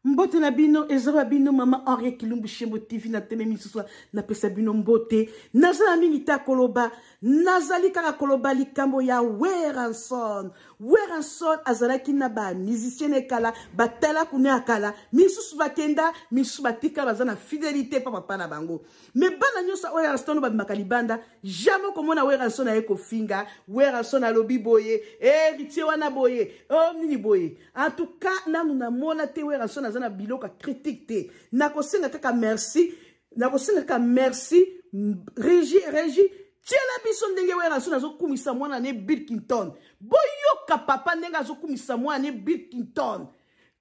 Mbote na bino ezaba bino mama Henriette Kilumbu Shembo TV na teme misuswa na pesa bino mbote nazala mingi ta koloba nazali kaka koloba likambo ya Weranson azalaki na ba musicien ekala batala kuna akala misusu bakenda misusu batika bazana fidélité papa na bango me bana nyosa Weranson ba makalibanda jamais komona Weranson na eko finga Weranson alobi boye ritie wana boye nini boye en tout cas nanu na mona te Weranson azana biloka critique te nakosenga kaka merci Régie tiela biso ndenge Weranson azokumisa mwana ne Birkington boyoka papa ndenge azokumisa mwana ne Birkington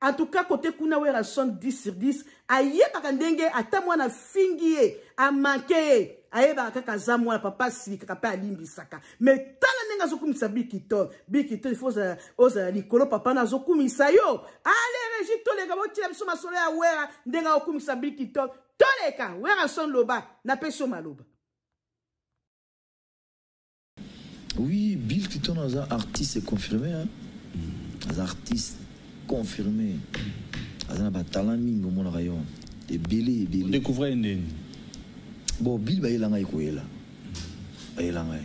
en tout cas côté kuna Weranson 10/10 ayebaka ndenge ata mwana fingie amanke ayeba kaka za mwana papa si kaka pa alimbisaka mais tala ndenge azokumisa Birkington il faut oza likolo papa na azokumisa yo ale Régie toleka botia biso masolo ya wera ndenge azokumisa Birkington toleka Weranson loba na peso maloba. Oui, Bill Clinton est un artiste confirmé. Hein? Un artiste confirmé. Il a un talent mingo mon rayon. Des belé. Découvrez une. Bon, Bill il a un écoué là. Il a un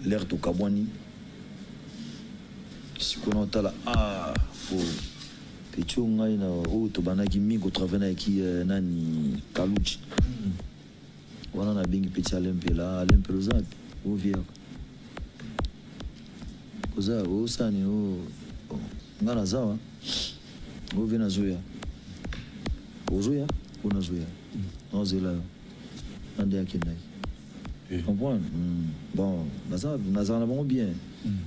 l'air de Kabwani. Si on entend là, pour petit on a une autre banaki mingo travailler qui nani Kaluchi. On a bien petit Alempe là, Alempe Rozak, au vieux. Oza osani ngana zawa ovena zoya ozoya ona zoya ozela ande akenai comprendre bon nazana bon bien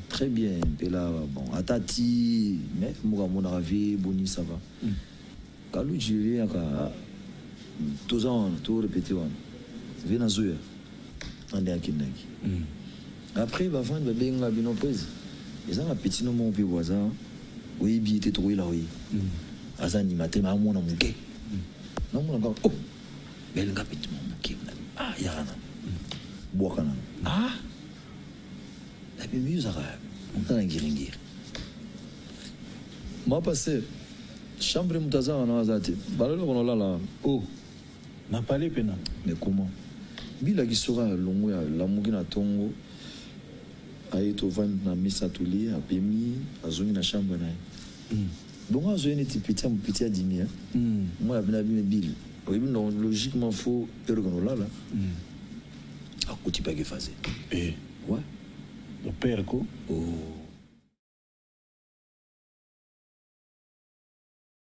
très bien et là bon atati mais muga mona ravi boni ça va kalu jiri aka tous ans tout répéter wan vena zoya ande akenai après va vendre benga bino pèse. Les gens petit nom mon voisin, oui, bien était trouvé là, oui. Azan il m'a tellement à mon amouré. Non, mon amour, oh, bel gars petit mon amouré. Yarana. Boakana. La bien mieux arabe. On a un guiringir. Moi passé, chambre moutaza en azate. Balalo on là. Oh, n'a pas les peines. Mais comment? Bila qui sera longo ya l'amour na tongo. Aito van na misa tuli apemi azongi na chambre na donc azoni ti petit adimi moi la bien bill oui non logiquement faut ergono là à côté pas que fazer ouais le père ko oh